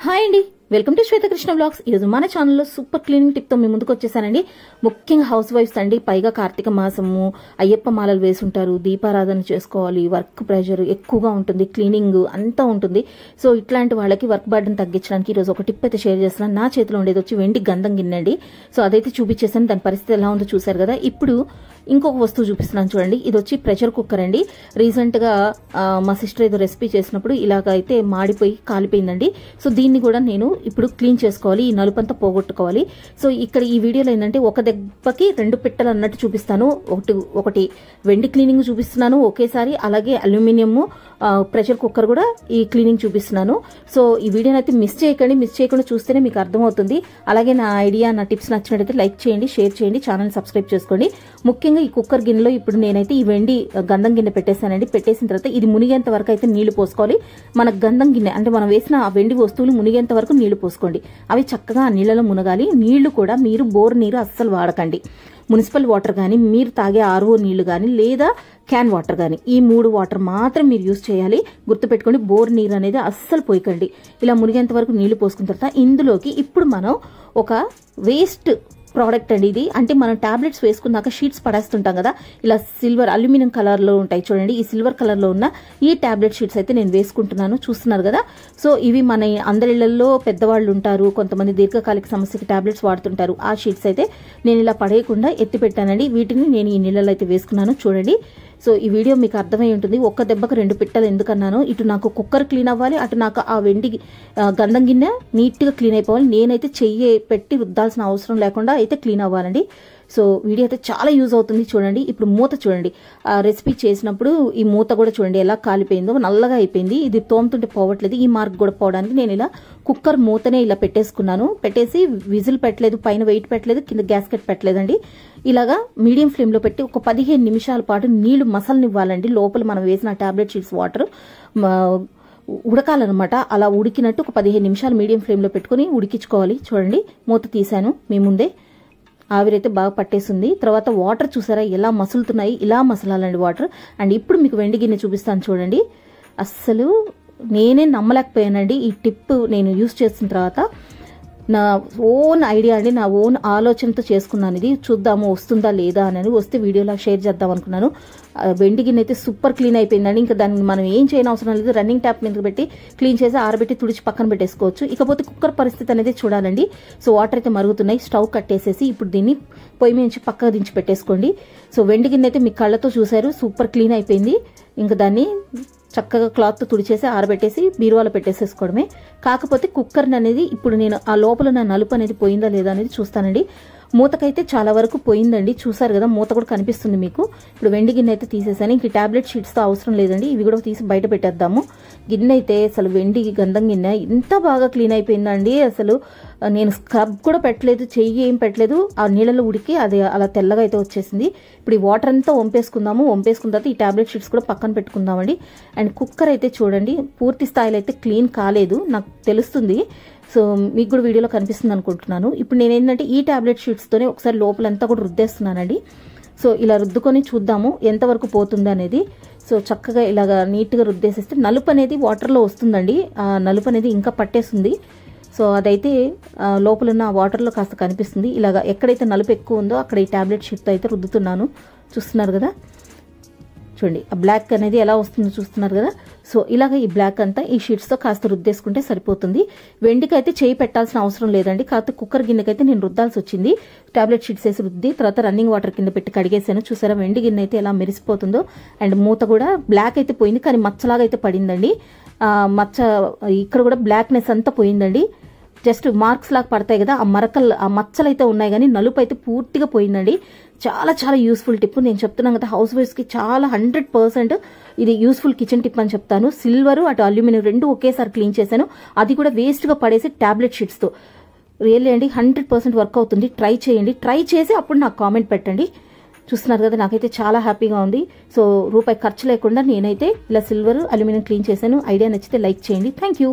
Hi అండి, welcome to Swetha Krishna blogs. ఈరోజు మన ఛానల్లో సూపర్ క్లీనింగ్ టిప్ తో మీ ముందుకు వచ్చేసానండి. ముఖ్యంగా హౌస్ వైఫ్స్ అండి, పైగా కార్తీక మాసము, అయ్యప్ప మాలలు వేసుంటారు, దీపారాధన చేసుకోవాలి, వర్క్ ప్రెషర్ ఎక్కువగా ఉంటుంది, క్లీనింగ్ అంతా ఉంటుంది. సో ఇట్లాంటి వాళ్ళకి వర్క్ బర్డెన్ తగ్గించడానికి ఈరోజు ఒక టిప్ అయితే షేర్ చేస్తున్నాను. నా చేతిలో ఉండేది వచ్చి వెండి గంధం గిన్నె అండి. సో అదైతే చూపించేసాను, దాని పరిస్థితి ఎలా ఉందో చూసారు కదా. ఇప్పుడు ఇంకొక వస్తువు చూపిస్తున్నాను చూడండి. ఇది వచ్చి ప్రెషర్ కుక్కర్ అండి. రీసెంట్ గా మా సిస్టర్ ఏదో రెసిపీ చేసినప్పుడు ఇలాగ అయితే మాడిపోయి కాలిపోయిందండి. సో దీన్ని కూడా నేను ఇప్పుడు క్లీన్ చేసుకోవాలి, ఈ నలుపంతా పోగొట్టుకోవాలి. సో ఇక్కడ ఈ వీడియోలో ఏంటంటే ఒక దెబ్బకి రెండు పిట్టలు అన్నట్టు చూపిస్తాను. ఒకటి వెండి క్లీనింగ్ చూపిస్తున్నాను ఒకేసారి, అలాగే అల్యూమినియం ప్రెషర్ కుక్కర్ కూడా ఈ క్లీనింగ్ చూపిస్తున్నాను. సో ఈ వీడియోని అయితే మిస్ చేయకుండా చూస్తేనే మీకు అర్థమవుతుంది. అలాగే నా ఐడియా, నా టిప్స్ నచ్చినట్టయితే లైక్ చేయండి, షేర్ చేయండి, ఛానల్ సబ్స్క్రైబ్ చేసుకోండి. ముఖ్యంగా ఈ కుక్కర్ గిన్నెలో ఇప్పుడు నేనైతే ఈ వెండి గంధం గిన్నె పెట్టేశానండి. పెట్టేసిన తర్వాత ఇది మునిగేంత వరకు అయితే నీళ్లు పోసుకోవాలి. మన గంధం గిన్నె అంటే మనం వేసిన ఆ వెండి వస్తువులు మునిగేంత వరకు నీళ్లు పోసుకోండి. అవి చక్కగా ఆ నీళ్లలో మునగాలి. నీళ్లు కూడా మీరు బోర్ నీరు అస్సలు వాడకండి. మున్సిపల్ వాటర్ కానీ, మీరు తాగే ఆర్ఓ నీళ్లు కానీ, లేదా క్యాన్ వాటర్ కానీ, ఈ 3 వాటర్ మాత్రం మీరు యూజ్ చేయాలి. గుర్తుపెట్టుకోండి, బోర్ నీరు అనేది అస్సలు పోయకండి. ఇలా మునిగేంత వరకు నీళ్లు పోసుకున్న తర్వాత ఇందులోకి ఇప్పుడు మనం ఒక వేస్ట్ ప్రోడక్ట్ అండి ఇది. అంటే మనం టాబ్లెట్స్ వేసుకున్నాక షీట్స్ పడేస్తుంటాం కదా, ఇలా సిల్వర్ అల్యూమినియం కలర్ లో ఉంటాయి చూడండి. ఈ సిల్వర్ కలర్ లో ఉన్న ఈ టాబ్లెట్ షీట్స్ అయితే నేను వేసుకుంటున్నాను, చూస్తున్నారు కదా. సో ఇవి మన అందరిళ్లలో పెద్దవాళ్ళు ఉంటారు, కొంతమంది దీర్ఘకాలిక సమస్యకి టాబ్లెట్స్ వాడుతుంటారు. ఆ షీట్స్ అయితే నేను ఇలా పడేయకుండా ఎత్తి పెట్టానండి. వీటిని నేను ఈ నీళ్ళలో అయితే వేసుకున్నాను చూడండి. సో ఈ వీడియో మీకు అర్థమై ఉంటుంది. ఒక్క దెబ్బకు 2 పిట్టలు ఎందుకన్నాను. ఇటు నాకు కుక్కర్ క్లీన్ అవ్వాలి, అటు నాకు ఆ వెండి గంధం గిన్నె నీట్ గా క్లీన్ అయిపోవాలి. నేనైతే చెయ్యి పెట్టి రుద్దాల్సిన అవసరం లేకుండా అయితే క్లీన్ అవ్వాలండి. సో వీడియో అయితే చాలా యూజ్ అవుతుంది చూడండి. ఇప్పుడు మూత చూడండి, ఆ రెసిపీ చేసినప్పుడు ఈ మూత కూడా చూడండి ఎలా కాలిపోయిందో, నల్లగా అయిపోయింది. ఇది తోముతుంటే పోవట్లేదు. ఈ మార్క్ కూడా పోవడానికి నేను ఇలా కుక్కర్ మూతనే ఇలా పెట్టేసుకున్నాను. పెట్టేసి విజిల్ పెట్టలేదు, పైన వెయిట్ పెట్టలేదు, కింద గ్యాస్కెట్ పెట్టలేదండి. ఇలాగా మీడియం ఫ్లేమ్ లో పెట్టి ఒక 15 నిమిషాల పాటు నీళ్లు మసలనివ్వాలండి. లోపల మనం వేసిన టాబ్లెట్ షీట్స్ వాటర్ ఉడకాలన్నమాట. అలా ఉడికినట్టు ఒక 15 నిమిషాలు మీడియం ఫ్లేమ్ లో పెట్టుకుని ఉడికించుకోవాలి. చూడండి మూత తీసాను మీ ముందే. ఆవిరైతే బాగా పట్టేసింది. తర్వాత వాటర్ చూసారా ఎలా మసులుతున్నాయి, ఇలా మసలాలండి వాటర్. అండ్ ఇప్పుడు మీకు వెండి గిన్నె చూపిస్తాను చూడండి. అస్సలు నేనే నమ్మలేకపోయానండి ఈ టిప్ నేను యూజ్ చేసిన తర్వాత. నా ఓన్ ఐడియా అండి, నా ఓన్ ఆలోచనతో చేసుకున్నాను. ఇది చూద్దాము వస్తుందా లేదా అని, వస్తే వీడియోలో షేర్ చేద్దాం అనుకున్నాను. వెండి గిన్నె అయితే సూపర్ క్లీన్ అయిపోయిందండి. ఇంకా దాన్ని మనం ఏం చేయని అవసరం లేదు. రన్నింగ్ ట్యాప్ మీద పెట్టి క్లీన్ చేసి ఆరబెట్టి తుడిచి పక్కన పెట్టేసుకోవచ్చు. ఇకపోతే కుక్కర్ పరిస్థితి అనేది చూడాలండి. సో వాటర్ అయితే మరుగుతున్నాయి. స్టవ్ కట్టేసేసి ఇప్పుడు దీన్ని పొయ్యి నుంచి పక్కకు దించి పెట్టేసుకోండి. సో వెండి గిన్నె అయితే మీ కళ్ళతో చూసారు, సూపర్ క్లీన్ అయిపోయింది. ఇంకా దాన్ని చక్కగా క్లాత్ తో తుడిచేసి ఆరబెట్టేసి బీరువాలో పెట్టేసేసుకోవడమే. కాకపోతే కుక్కర్ అనేది ఇప్పుడు నేను ఆ లోపల నా నలుపు అనేది పోయిందా లేదా అనేది చూస్తానండి. మూతకైతే చాలా వరకు పోయిందండి, చూసారు కదా, మూత కూడా కనిపిస్తుంది మీకు. ఇప్పుడు వెండి గిన్నె అయితే తీసేసాను. ఇంక టాబ్లెట్ షీట్స్ తో అవసరం లేదండి, ఇవి కూడా తీసి బయట పెట్టేద్దాము. గిన్నె అయితే అసలు వెండి గంధం గిన్నె ఇంత బాగా క్లీన్ అయిపోయిందండి. అసలు నేను స్క్రబ్ కూడా పెట్టలేదు, చెయ్యి ఏం పెట్టలేదు, ఆ నీళ్ళలో ఉడికి అది అలా తెల్లగా అయితే వచ్చేసింది. ఇప్పుడు ఈ వాటర్ అంతా వంపేసుకుందాము. వంపేసుకున్న తర్వాత ఈ టాబ్లెట్ షీట్స్ కూడా పక్కన పెట్టుకుందామండి. అండ్ కుక్కర్ అయితే చూడండి పూర్తి స్థాయిలో అయితే క్లీన్ కాలేదు, నాకు తెలుస్తుంది. సో మీకు కూడా వీడియోలో కనిపిస్తుంది అనుకుంటున్నాను. ఇప్పుడు నేను ఏంటంటే ఈ టాబ్లెట్ షీట్స్ తోనే ఒకసారి లోపలంతా కూడా రుద్దేస్తున్నానండి. సో ఇలా రుద్దుకొని చూద్దాము ఎంతవరకు పోతుంది అనేది. సో చక్కగా ఇలాగా నీట్గా రుద్దేసేస్తే నలుపు అనేది వాటర్లో వస్తుందండి. ఆ నలుపు అనేది ఇంకా పట్టేస్తుంది. సో అదైతే లోపల ఉన్న వాటర్లో కాస్త కనిపిస్తుంది. ఇలాగా ఎక్కడైతే నలుపు ఎక్కువ ఉందో అక్కడ ఈ టాబ్లెట్ షీట్తో అయితే రుద్దుతున్నాను, చూస్తున్నారు కదా. చూడండి ఆ బ్లాక్ అనేది ఎలా వస్తుందో చూస్తున్నారు కదా. సో ఇలాగ ఈ బ్లాక్ అంతా ఈ షీట్స్తో కాస్త రుద్దేసుకుంటే సరిపోతుంది. వెండికైతే చేయి పెట్టాల్సిన అవసరం లేదండి. కాకపోతే కుక్కర్ గిన్నెకైతే నేను రుద్దాల్సి వచ్చింది. టాబ్లెట్ షీట్స్ వేసి రుద్ది తర్వాత రన్నింగ్ వాటర్ కింద పెట్టి కడిగేసాను. చూసారా వెండి గిన్నె అయితే ఎలా మెరిసిపోతుందో. అండ్ మూత కూడా బ్లాక్ అయితే పోయింది, కానీ మచ్చలాగా అయితే పడిందండి. మచ్చ ఇక్కడ కూడా బ్లాక్నెస్ అంతా పోయిందండి. జస్ట్ మార్క్స్ లాగా పడతాయి కదా, ఆ మచ్చలు అయితే ఉన్నాయి, కానీ నలుపు అయితే పూర్తిగా పోయిందండి. చాలా చాలా యూస్ఫుల్ టిప్ నేను చెప్తున్నాను కదా. హౌస్ వైఫ్స్ కి చాలా 100% ఇది యూస్ఫుల్ కిచెన్ టిప్ అని చెప్తాను. సిల్వర్ అటు అల్యూమినియం 2 ఒకేసారి క్లీన్ చేశాను, అది కూడా వేస్ట్ గా పడేసి టాబ్లెట్ షీట్స్ తో. రియల్లీ అండి 100% వర్క్ అవుతుంది. ట్రై చేయండి, ట్రై చేసి అప్పుడు నాకు కామెంట్ పెట్టండి. చూస్తున్నారు కదా, నాకైతే చాలా హ్యాపీగా ఉంది. సో రూపాయి ఖర్చు లేకుండా నేనైతే ఇలా సిల్వర్ అల్యూమినియం క్లీన్ చేశాను. ఐడియా నచ్చితే లైక్ చేయండి. Thank you.